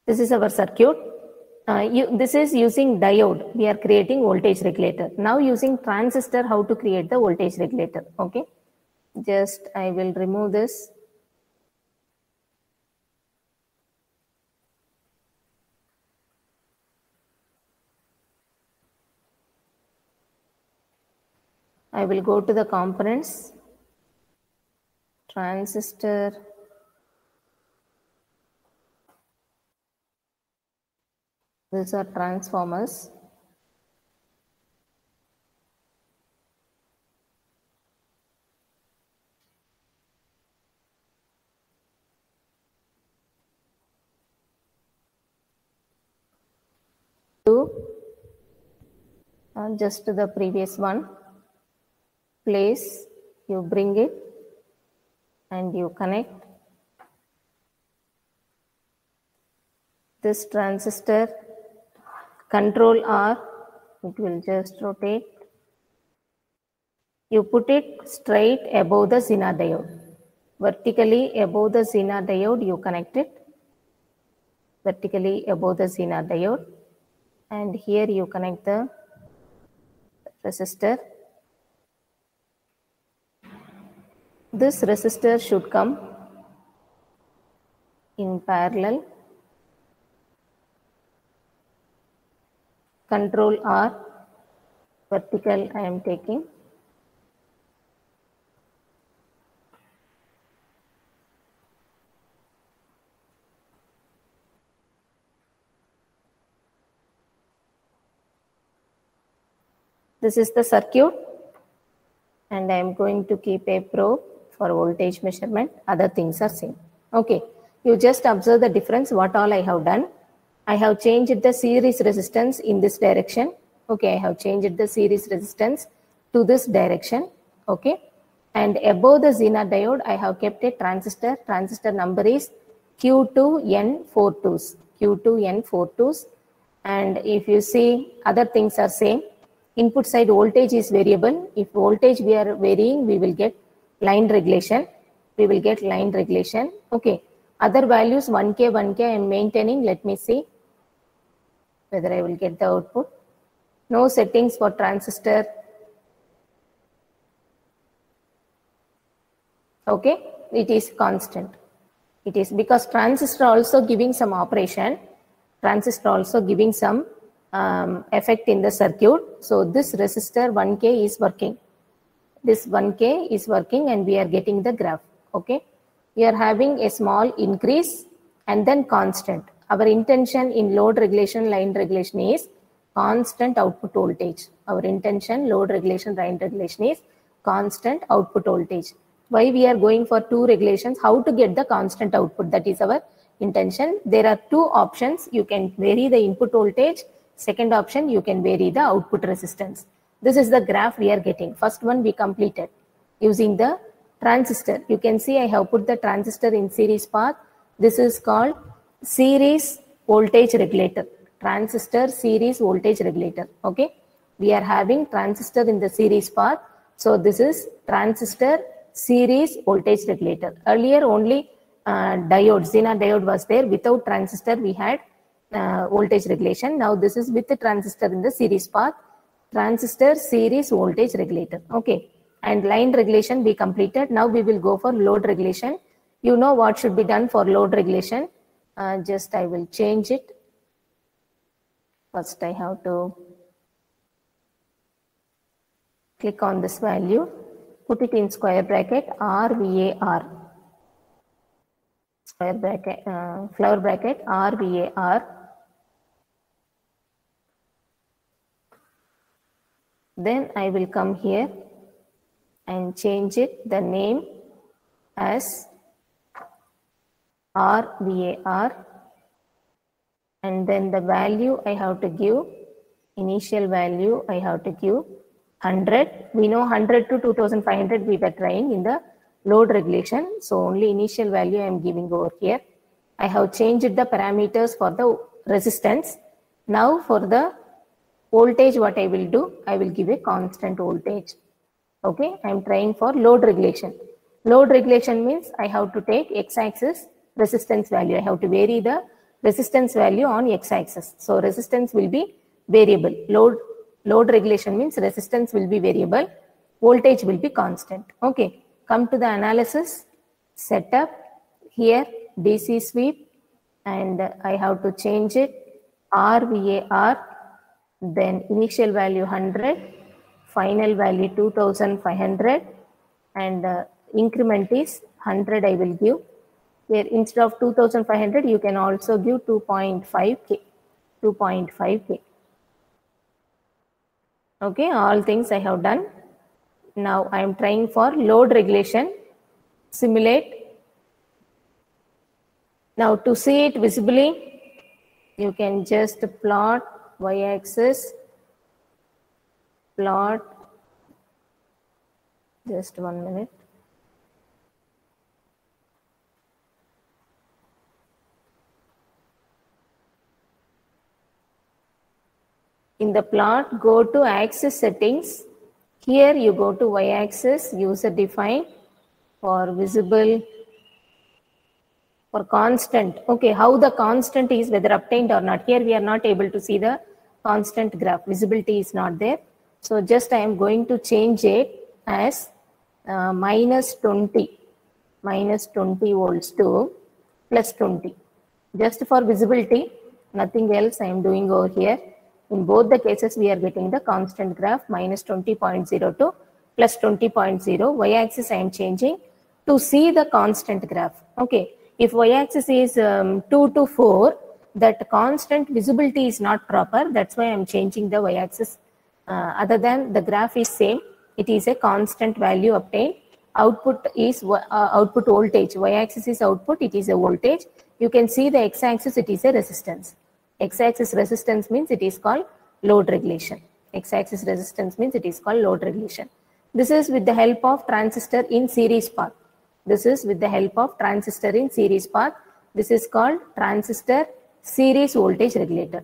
This is our circuit. This is using diode. We are creating voltage regulator. Now using transistor, how to create the voltage regulator. Okay. Just I will remove this. I will go to the components, transistor, these are transformers. Just the previous one. Place, you bring it and you connect. This transistor, control R, it will just rotate. You put it straight above the Zener diode. Vertically above the Zener diode, you connect it. Vertically above the Zener diode. And here you connect the resistor. This resistor should come in parallel. Control R, vertical I am taking. This is the circuit, and I am going to keep a probe for voltage measurement. Other things are same. Okay, you just observe the difference, what all I have done. I have changed the series resistance in this direction. Okay, I have changed the series resistance to this direction. Okay, and above the Zener diode, I have kept a transistor. Transistor number is Q2N42s. Q2N42s. And if you see, other things are same. Input side voltage is variable. If voltage we are varying, we will get line regulation. We will get line regulation. Okay. Other values 1K, 1K I am maintaining. Let me see whether I will get the output. No settings for transistor. Okay. It is constant. It is because transistor also giving some operation. Transistor also giving some effect in the circuit. So this resistor 1K is working. This 1K is working and we are getting the graph. Okay. We are having a small increase and then constant. Our intention in load regulation, line regulation is constant output voltage. Our intention, load regulation, line regulation is constant output voltage. Why we are going for two regulations? How to get the constant output? That is our intention. There are two options. You can vary the input voltage. Second option, you can vary the output resistance. This is the graph we are getting. First one we completed using the transistor. You can see I have put the transistor in series path. This is called series voltage regulator. Transistor series voltage regulator. Okay. We are having transistor in the series path. So this is transistor series voltage regulator. Earlier only diode, Zener diode was there. Without transistor we had voltage regulation. Now this is with the transistor in the series path. Transistor series voltage regulator. Okay. And line regulation we completed. Now we will go for load regulation. You know what should be done for load regulation. Just I will change it. First I have to click on this value. Put it in square bracket RVAR. Square bracket, flower bracket RVAR. Then I will come here and change it, the name as RVAR, and then the value I have to give, initial value I have to give 100. We know 100 to 2500 we were trying in the load regulation. So only initial value I am giving over here. I have changed the parameters for the resistance. Now for the voltage, what I will do, I will give a constant voltage. Okay, I am trying for load regulation. Load regulation means I have to take x-axis resistance value. I have to vary the resistance value on x-axis. So resistance will be variable. Load regulation means resistance will be variable, voltage will be constant. Okay, come to the analysis, setup. Here DC sweep, and I have to change it RVAR, then initial value 100, final value 2500, and increment is 100 I will give. Where instead of 2500 you can also give 2.5K. Okay, all things I have done. Now I am trying for load regulation. Simulate. Now to see it visibly, you can just plot y-axis, plot, just 1 minute. In the plot, go to axis settings. Here you go to y-axis, user define, for visible, for constant. Okay, how the constant is, whether obtained or not. Here we are not able to see the constant graph. Visibility is not there. So just I am going to change it as minus 20 volts to plus 20. Just for visibility, nothing else I am doing over here. In both the cases, we are getting the constant graph minus 20.0 to plus 20.0. Y-axis I am changing to see the constant graph. Okay, if y-axis is 2 to 4, that constant visibility is not proper. That's why I am changing the y-axis. Other than the graph is same, it is a constant value obtained. Output is output voltage. Y-axis is output, it is a voltage. You can see the x-axis, it is a resistance. X-axis resistance means it is called load regulation. X-axis resistance means it is called load regulation. This is with the help of transistor in series path. This is with the help of transistor in series path. This is called transistor series voltage regulator.